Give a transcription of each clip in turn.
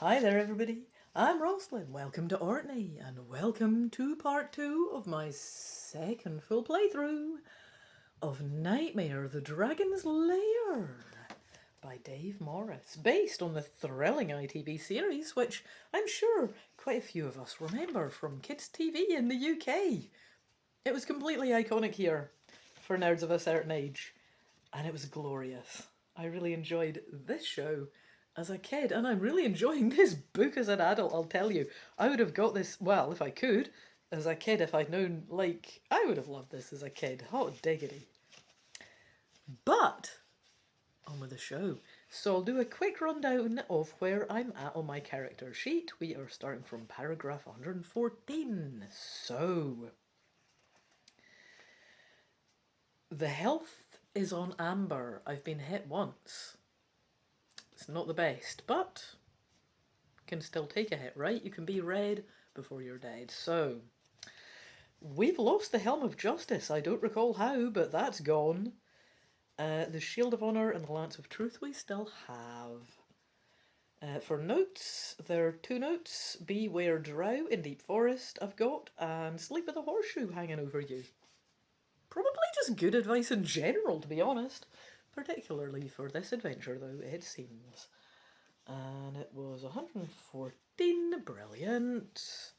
Hi there, everybody. I'm Rosslyn. Welcome to Orkney, and welcome to part two of my second full playthrough of Knightmare, the Dragon's Lair by Dave Morris, based on the thrilling ITV series, which I'm sure quite a few of us remember from kids' TV in the UK. It was completely iconic here for nerds of a certain age, and it was glorious. I really enjoyed this show as a kid, and I'm really enjoying this book as an adult, I'll tell you. I would have got this, well, if I could, as a kid, if I'd known, I would have loved this as a kid. Hot diggity. But, on with the show. So I'll do a quick rundown of where I'm at on my character sheet. We are starting from paragraph 114. So, the health is on amber. I've been hit once. It's not the best, but can still take a hit, right? You can be red before you're dead. So, we've lost the Helm of Justice. I don't recall how, but that's gone. The Shield of Honour and the Lance of Truth we still have. For notes, there are two notes. Beware Drow in Deep Forest I've got, and Sleep with a Horseshoe hanging over you. Probably just good advice in general, to be honest. Particularly for this adventure, though, it seems. And it was 114. Brilliant.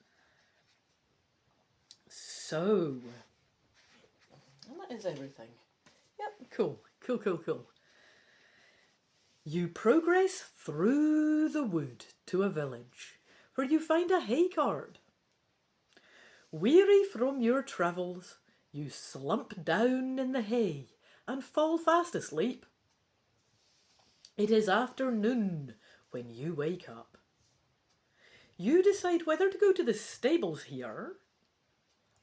So, and that is everything. Yep, cool. Cool. You progress through the wood to a village, where you find a hay cart. Weary from your travels, you slump down in the hay and fall fast asleep. It is afternoon when you wake up. You decide whether to go to the stables here.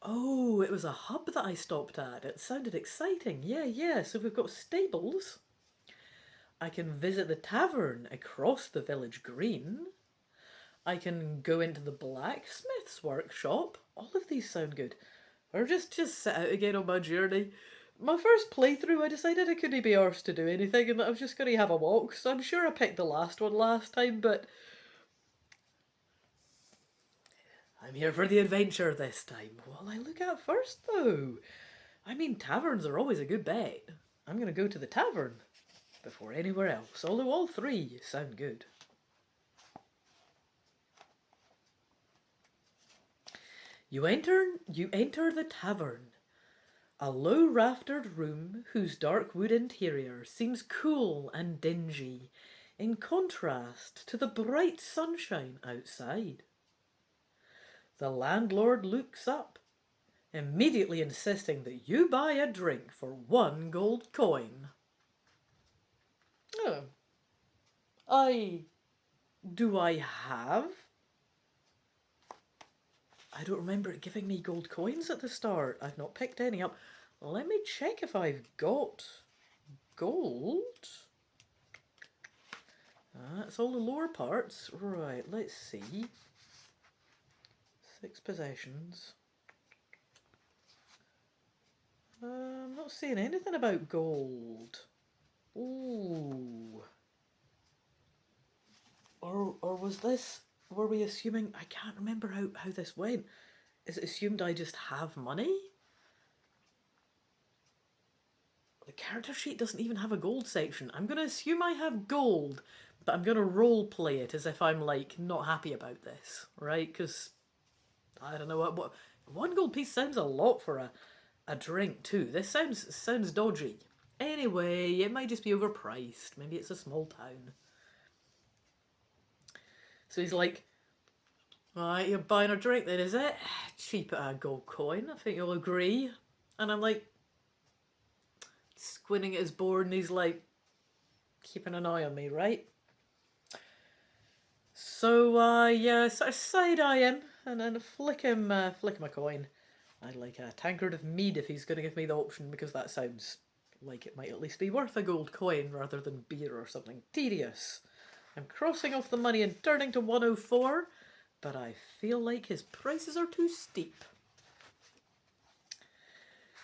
Oh, it was a hub that I stopped at. It sounded exciting. Yeah. So we've got stables. I can visit the tavern across the village green. I can go into the blacksmith's workshop. All of these sound good. Or just set out again on my journey. My first playthrough, I decided I couldn't be arsed to do anything and that I was just going to have a walk, so I'm sure I picked the last one last time, but I'm here for the adventure this time. What'll I look at first, though? I mean, taverns are always a good bet. I'm going to go to the tavern before anywhere else, although all three sound good. You enter the tavern. A low raftered room whose dark wood interior seems cool and dingy, in contrast to the bright sunshine outside. The landlord looks up, immediately insisting that you buy a drink for 1 gold coin. Oh. Do I have? I don't remember it giving me gold coins at the start. I've not picked any up. Let me check if I've got gold. That's all the lower parts. Right, let's see. 6 possessions. I'm not seeing anything about gold. Ooh. Or was this... Were we assuming... I can't remember how this went. Is it assumed I just have money? The character sheet doesn't even have a gold section. I'm going to assume I have gold, but I'm going to role play it as if I'm, not happy about this, right? Because, I don't know, what 1 gold piece sounds a lot for a drink, too. This sounds dodgy. Anyway, it might just be overpriced. Maybe it's a small town. So he's like, alright, you're buying a drink then, is it? Cheap at a gold coin, I think you'll agree. And I'm like, squinting at his board, and he's like, keeping an eye on me, right? So, sort of side-eye him, and then flick him a coin. I'd like a tankard of mead if he's going to give me the option, because that sounds like it might at least be worth a gold coin rather than beer or something tedious. I'm crossing off the money and turning to 104, but I feel like his prices are too steep.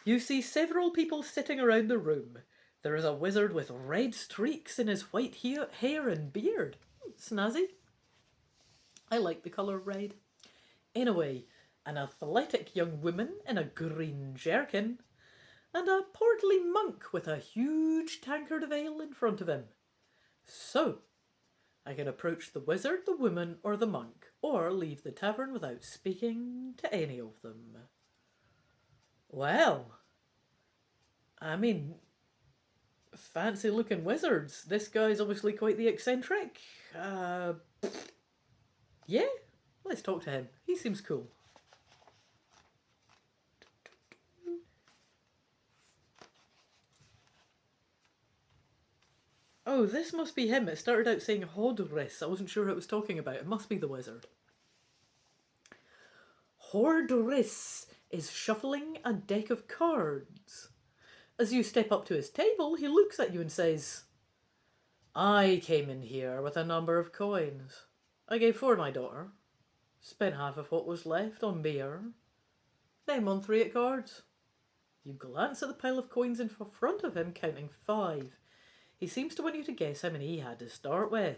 You see several people sitting around the room. There is a wizard with red streaks in his white hair and beard. Snazzy. I like the colour red. Anyway, an athletic young woman in a green jerkin, and a portly monk with a huge tankard of ale in front of him. So, I can approach the wizard, the woman, or the monk, or leave the tavern without speaking to any of them. Well, I mean, fancy looking wizards. This guy's obviously quite the eccentric. Yeah, let's talk to him. He seems cool. Oh, this must be him. It started out saying Hodris. I wasn't sure what it was talking about. It must be the wizard. Hodris is shuffling a deck of cards. As you step up to his table, he looks at you and says, I came in here with a number of coins. I gave 4 to my daughter, spent half of what was left on beer, then won 3 at cards. You glance at the pile of coins in front of him, counting 5. He seems to want you to guess how many he had to start with.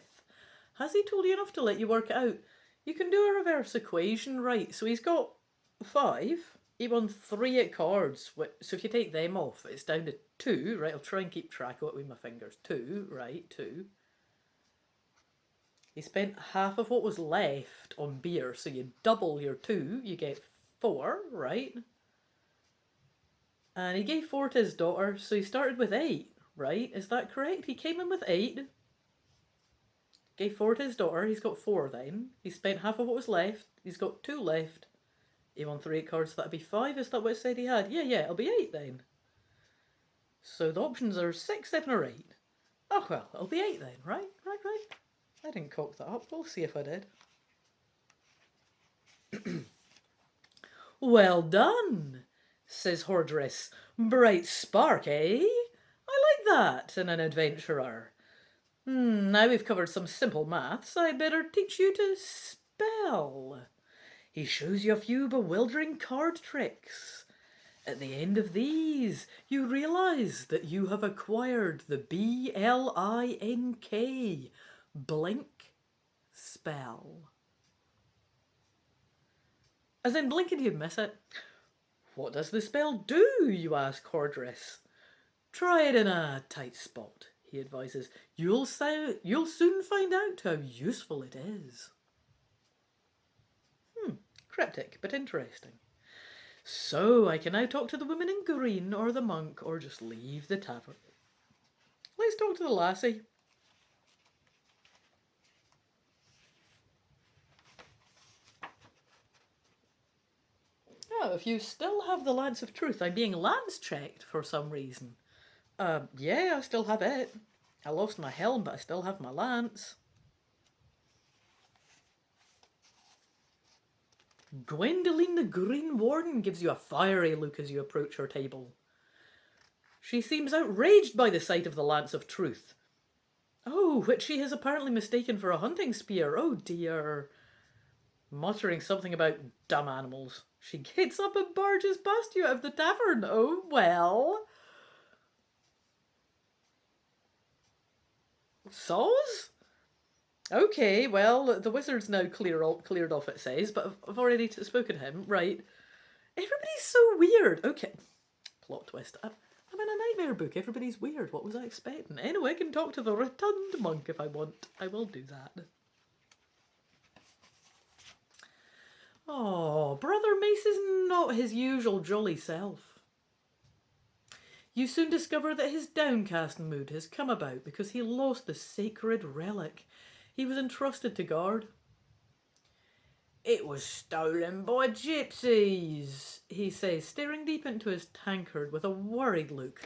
Has he told you enough to let you work it out? You can do a reverse equation, right? So he's got 5. He won 3 at cards. So if you take them off, it's down to 2, right? I'll try and keep track of it with my fingers. 2, right? 2. He spent half of what was left on beer. So you double your 2, you get 4, right? And he gave 4 to his daughter, so he started with 8. Right, is that correct? He came in with 8. Gave 4 to his daughter. He's got 4 then. He spent half of what was left. He's got 2 left. He won 3 cards, so that'd be 5. Is that what it said he had? Yeah, it'll be 8 then. So the options are 6, 7 or 8. Oh, well, it'll be 8 then. Right. I didn't cock that up. We'll see if I did. Well done, says Hordris. Bright spark, eh? I like that in an adventurer. Now we've covered some simple maths, I'd better teach you to spell. He shows you a few bewildering card tricks. At the end of these, you realise that you have acquired the BLINK, blink spell. As in blink and you'd miss it. What does the spell do, you ask Hordris. Try it in a tight spot, he advises. You'll soon find out how useful it is. Cryptic, but interesting. So I can now talk to the woman in green or the monk or just leave the tavern. Let's talk to the lassie. Oh, if you still have the Lance of Truth, I'm being lance checked for some reason. Yeah, I still have it. I lost my helm, but I still have my lance. Gwendoline the Green Warden gives you a fiery look as you approach her table. She seems outraged by the sight of the Lance of Truth. Oh, which she has apparently mistaken for a hunting spear. Oh dear. Muttering something about dumb animals, she gets up and barges past you out of the tavern. Oh, well. Saws? Okay, well, the wizard's now cleared off, it says, but I've already spoken to him. Right. Everybody's so weird. Okay. Plot twist. I'm in a Knightmare book. Everybody's weird. What was I expecting? Anyway, I can talk to the rotund monk if I want. I will do that. Oh, Brother Mace is not his usual jolly self. You soon discover that his downcast mood has come about because he lost the sacred relic he was entrusted to guard. It was stolen by gypsies, he says, staring deep into his tankard with a worried look.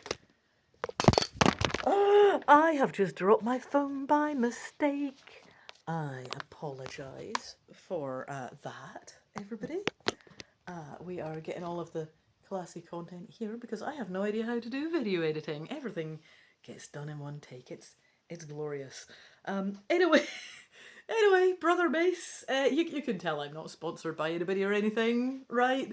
I have just dropped my phone by mistake. I apologise for that, everybody. We are getting all of the classy content here because I have no idea how to do video editing. Everything gets done in one take. It's glorious. Anyway, Brother Mace, you can tell I'm not sponsored by anybody or anything, right?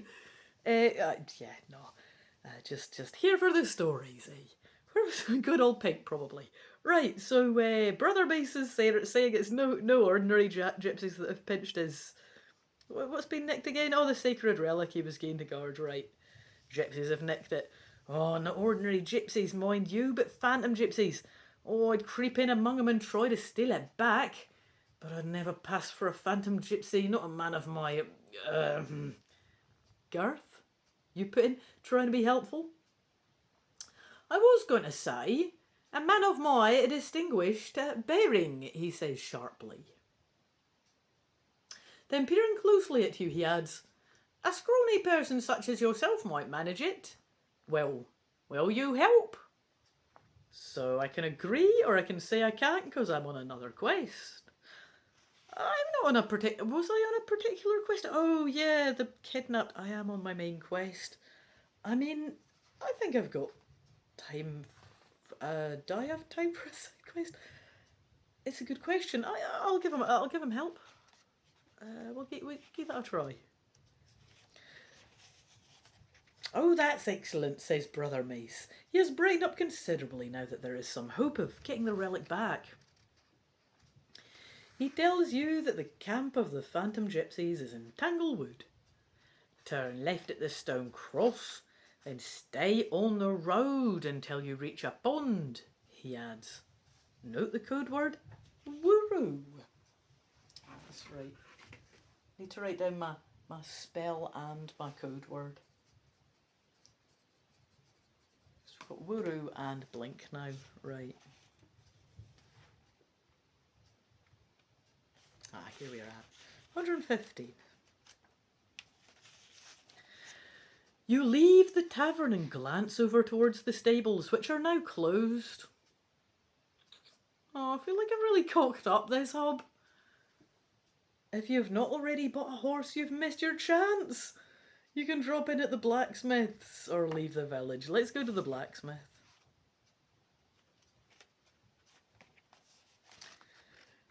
Just here for the stories, eh? Where was good old Pink, probably. Right, so Brother Mace is saying it's no ordinary gypsies that have pinched his... What's been nicked again? Oh, the sacred relic he was going to guard, right. Gypsies have nicked it. Oh, not ordinary gypsies, mind you, but phantom gypsies. Oh, I'd creep in among 'em and try to steal it back. But I'd never pass for a phantom gypsy, not a man of my... Garth? You put in trying to be helpful? I was going to say, a man of my distinguished bearing, he says sharply. Then peering closely at you, he adds, a scrawny person such as yourself might manage it. Well, will you help? So I can agree, or I can say I can't because I'm on another quest. I'm not on a particular... Was I on a particular quest? Oh, yeah, the kidnapped. I am on my main quest. I mean, I think I've got time. Do I have time for a side quest? It's a good question. I'll give him help. We'll give that a try. Oh, that's excellent, says Brother Mace. He has brightened up considerably now that there is some hope of getting the relic back. He tells you that the camp of the Phantom Gypsies is in Tanglewood. Turn left at the stone cross, then stay on the road until you reach a pond, he adds. Note the code word, Wuru. That's right. Need to write down my spell and my code word. So we've got Wuru and Blink now, right. Here we are at 150. You leave the tavern and glance over towards the stables, which are now closed. Oh, I feel like I've really cocked up this hub. If you've not already bought a horse, you've missed your chance. You can drop in at the blacksmith's or leave the village. Let's go to the blacksmith.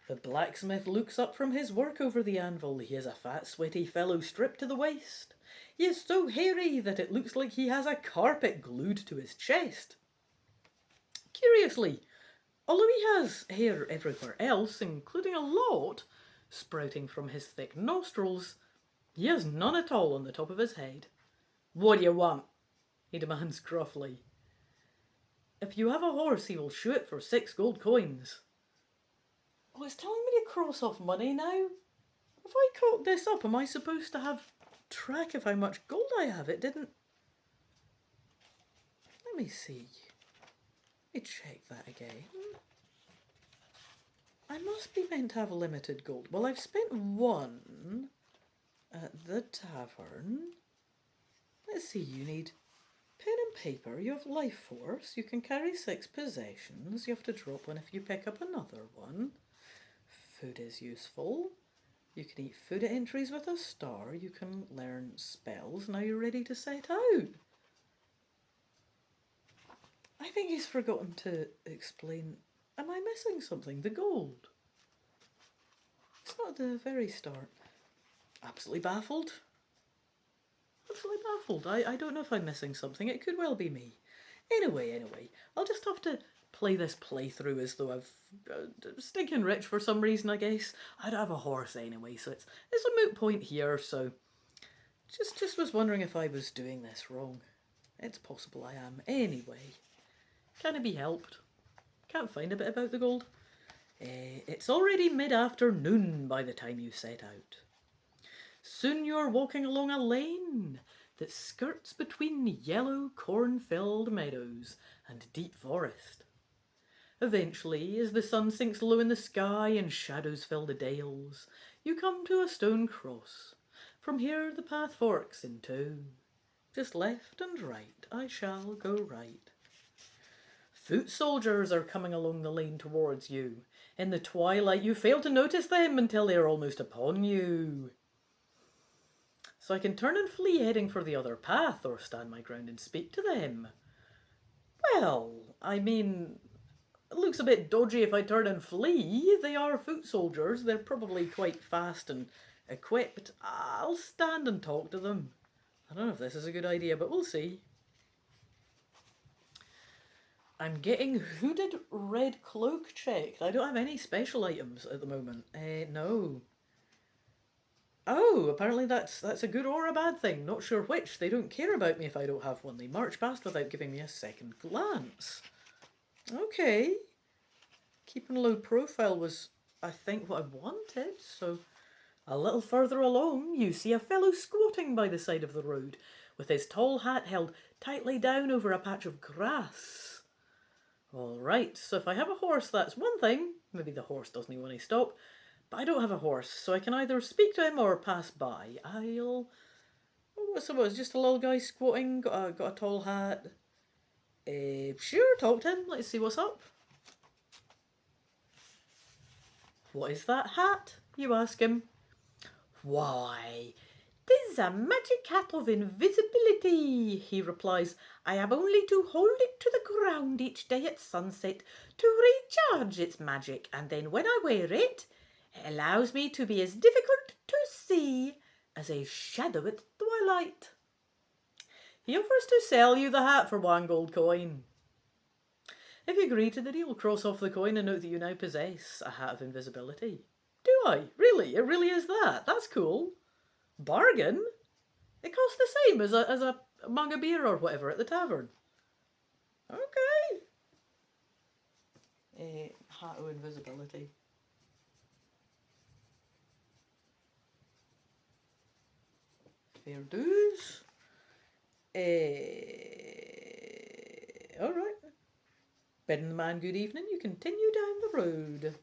The blacksmith looks up from his work over the anvil. He is a fat, sweaty fellow stripped to the waist. He is so hairy that it looks like he has a carpet glued to his chest. Curiously, although he has hair everywhere else, including a lot sprouting from his thick nostrils, he has none at all on the top of his head. What do you want? He demands gruffly. If you have a horse, he will shoe it for 6 gold coins. Oh, it's telling me to cross off money now. If I cocked this up, am I supposed to have track of how much gold I have? It didn't... Let me see. Let me check that again. I must be meant to have limited gold. Well, I've spent 1 at the tavern. Let's see, you need pen and paper. You have life force. You can carry 6 possessions. You have to drop one if you pick up another one. Food is useful. You can eat food entries with a star. You can learn spells. Now you're ready to set out. I think he's forgotten to explain. Am I missing something? The gold. It's not at the very start. Absolutely baffled. Absolutely baffled. I don't know if I'm missing something. It could well be me. Anyway, I'll just have to play this playthrough as though I've stinking rich for some reason, I guess. I don't have a horse anyway, so it's a moot point here, so just was wondering if I was doing this wrong. It's possible I am. Anyway, can it be helped? Can't find a bit about the gold. It's already mid-afternoon by the time you set out. Soon you're walking along a lane that skirts between yellow corn-filled meadows and deep forest. Eventually, as the sun sinks low in the sky and shadows fill the dales, you come to a stone cross. From here the path forks in 2. Just left and right, I shall go right. Foot soldiers are coming along the lane towards you. In the twilight you fail to notice them until they are almost upon you. So I can turn and flee heading for the other path, or stand my ground and speak to them. Well, I mean, it looks a bit dodgy if I turn and flee. They are foot soldiers. They're probably quite fast and equipped. I'll stand and talk to them. I don't know if this is a good idea, but we'll see. I'm getting hooded red cloak checked. I don't have any special items at the moment. No. Oh, apparently that's a good or a bad thing. Not sure which. They don't care about me if I don't have one. They march past without giving me a second glance. Okay. Keeping low profile was, I think, what I wanted. So, a little further along, you see a fellow squatting by the side of the road, with his tall hat held tightly down over a patch of grass. All right, so if I have a horse, that's one thing. Maybe the horse doesn't even want to stop. But I don't have a horse, so I can either speak to him or pass by. Oh, what's it? Just a little guy squatting, got a tall hat. Sure, talk to him. Let's see what's up. What is that hat? You ask him. Why, 'tis a magic hat of invisibility, he replies. I have only to hold it to the ground each day at sunset to recharge its magic, and then when I wear it, it allows me to be as difficult to see as a shadow at twilight. He offers to sell you the hat for 1 gold coin. If you agree to the deal, cross off the coin and note that you now possess a hat of invisibility. Do I? Really? It really is that? That's cool. Bargain? It costs the same as a mug of beer or whatever at the tavern. Okay. Hat of invisibility. Fair dues. Alright. Bidding the man good evening, you continue down the road.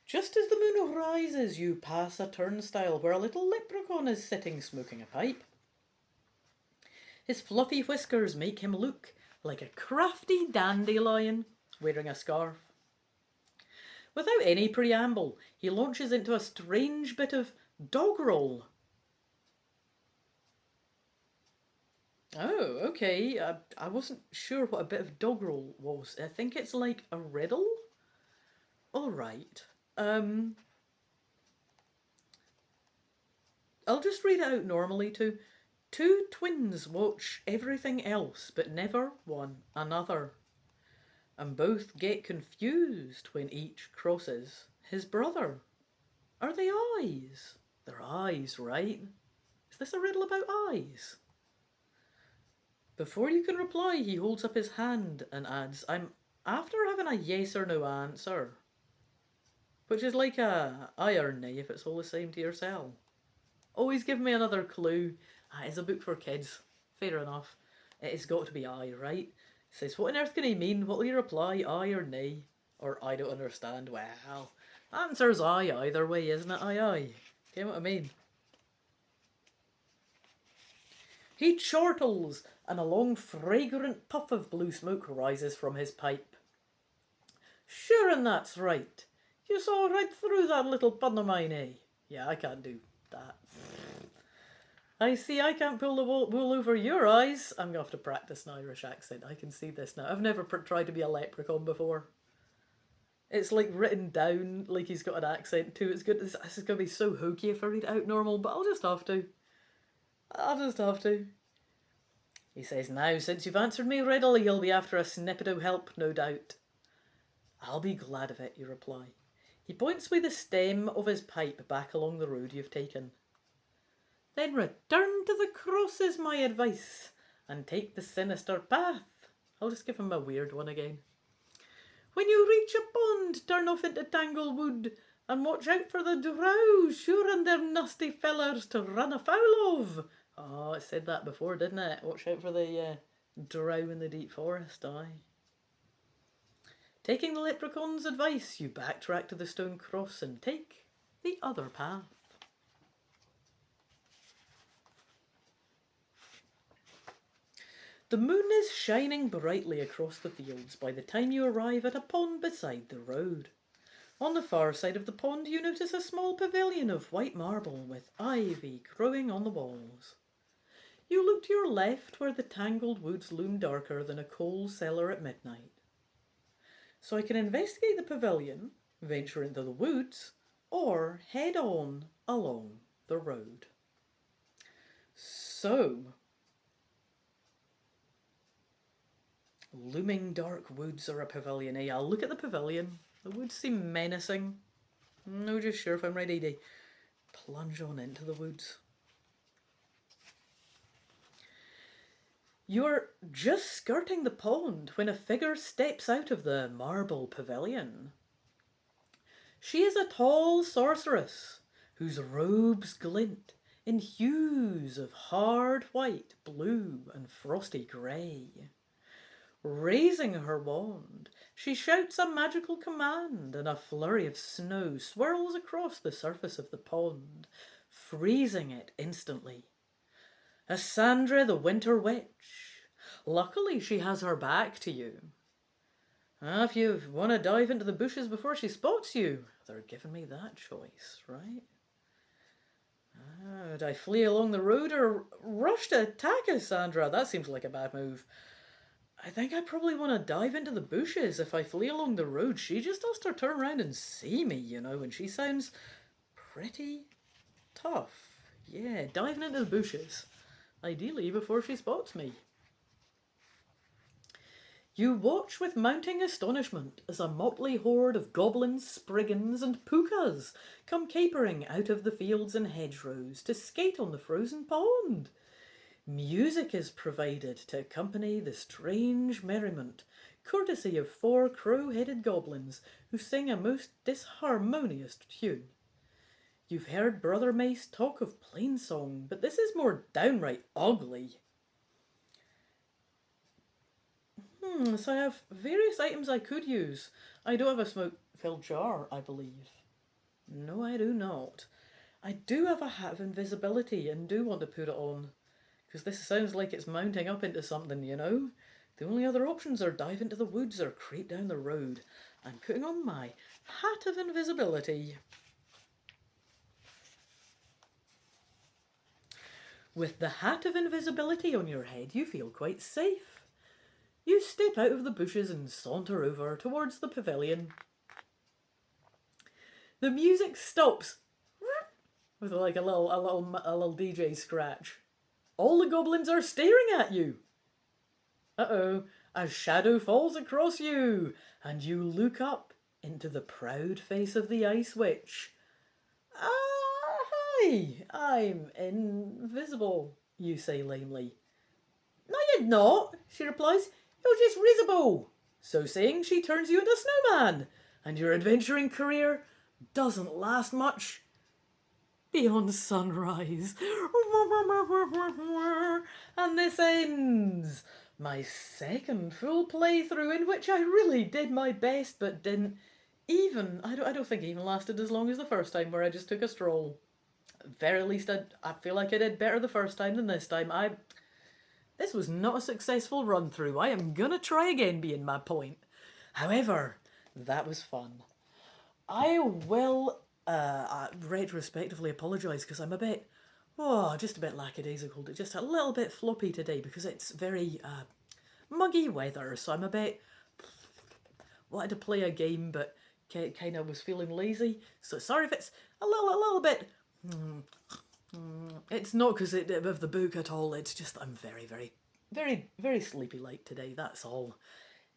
Just as the moon rises, you pass a turnstile where a little leprechaun is sitting smoking a pipe. His fluffy whiskers make him look like a crafty dandelion wearing a scarf. Without any preamble, he launches into a strange bit of doggerel. Oh, okay. I wasn't sure what a bit of doggerel was. I think it's like a riddle. All right. I'll just read it out normally too. 2 twins watch everything else, but never one another. And both get confused when each crosses his brother. Are they eyes? They're eyes, right? Is this a riddle about eyes? Before you can reply, he holds up his hand and adds, I'm after having a yes or no answer. Which is like a irony if it's all the same to yourself. Always give me another clue. It's a book for kids. Fair enough. It has got to be I, right? It says, what on earth can he mean? What will he reply? Aye or nay? Or I don't understand. Well, answer's aye either way, isn't it? Aye, aye. Get what I mean? He chortles, and a long fragrant puff of blue smoke rises from his pipe. Sure, and that's right. You saw right through that little pun of mine, eh? Yeah, I can't do that. I see I can't pull the wool over your eyes. I'm going to have to practice an Irish accent. I can see this now. I've never tried to be a leprechaun before. It's like written down like he's got an accent too. It's good. This is going to be so hokey if I read it out normal, but I'll just have to. He says, now, since you've answered me readily, you'll be after a snippet of help, no doubt. I'll be glad of it, you reply. He points with the stem of his pipe back along the road you've taken. Then return to the cross is my advice, and take the sinister path. I'll just give him a weird one again. When you reach a pond, turn off into Tanglewood, and watch out for the drow, sure and they're nasty fellers to run afoul of. Oh, it said that before, didn't it? Watch out for the drow in the deep forest, aye. Taking the leprechaun's advice, you backtrack to the stone cross and take the other path. The moon is shining brightly across the fields by the time you arrive at a pond beside the road. On the far side of the pond you notice a small pavilion of white marble with ivy growing on the walls. You look to your left where the tangled woods loom darker than a coal cellar at midnight. So I can investigate the pavilion, venture into the woods, or head on along the road. So, Looming dark woods or a pavilion. Eh, I'll look at the pavilion. The woods seem menacing. No, just sure if I'm ready to plunge on into the woods. You're just skirting the pond when a figure steps out of the marble pavilion. She is a tall sorceress whose robes glint in hues of hard white, blue, and frosty grey. Raising her wand, she shouts a magical command, and a flurry of snow swirls across the surface of the pond, freezing it instantly. Cassandra the Winter Witch. Luckily, she has her back to you. If you want to dive into the bushes before she spots you, they're giving me that choice, right? Would I flee along the road or rush to attack Cassandra? That seems like a bad move. I think I probably want to dive into the bushes. If I flee along the road, she just has to turn around and see me, you know, and she sounds pretty tough. Yeah, diving into the bushes. Ideally before she spots me. You watch with mounting astonishment as a motley horde of goblins, spriggans, and pukas come capering out of the fields and hedgerows to skate on the frozen pond. Music is provided to accompany the strange merriment, courtesy of 4 crow-headed goblins who sing a most disharmonious tune. You've heard Brother Mace talk of plainsong, but this is more downright ugly. So I have various items I could use. I do have a smoke-filled jar, I believe. No, I do not. I do have a hat of invisibility and do want to put it on, because this sounds like it's mounting up into something, you know? The only other options are dive into the woods or creep down the road. I'm putting on my hat of invisibility. With the hat of invisibility on your head, you feel quite safe. You step out of the bushes and saunter over towards the pavilion. The music stops with like a little DJ scratch. All the goblins are staring at you. Uh-oh, a shadow falls across you, and you look up into the proud face of the Ice Witch. Hi, I'm invisible, you say lamely. No, you're not, she replies. You're just risible. So saying, she turns you into a snowman, and your adventuring career doesn't last much beyond sunrise. And this ends my second full playthrough, in which I really did my best, but didn't even, I don't think it even lasted as long as the first time, where I just took a stroll. At the very least, I feel like I did better the first time than this time. This was not a successful run through. I am gonna try again, being my point. However, that was fun. I will retrospectively apologise because I'm just a bit lackadaisical, just a little bit floppy today because it's very muggy weather, so I'm a bit wanted to play a game but kind of was feeling lazy. So sorry if it's a little bit. It's not because of the book at all. It's just I'm very, very, very, very sleepy-like today. That's all.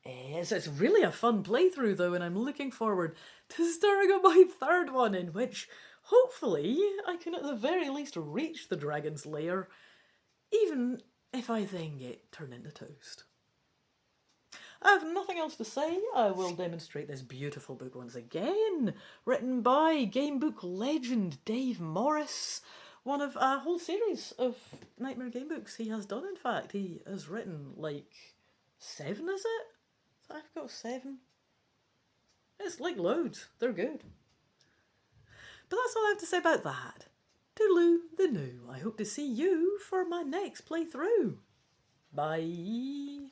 It's really a fun playthrough though, and I'm looking forward to starting on my third one, in which hopefully I can at the very least reach the dragon's lair, even if I then get turned into toast. I have nothing else to say. I will demonstrate this beautiful book once again, written by game book legend Dave Morris, one of a whole series of Knightmare game books he has done. In fact, he has written like 7, is it? I've got 7. It's like loads. They're good. But that's all I have to say about that. Toodaloo the new. I hope to see you for my next playthrough. Bye.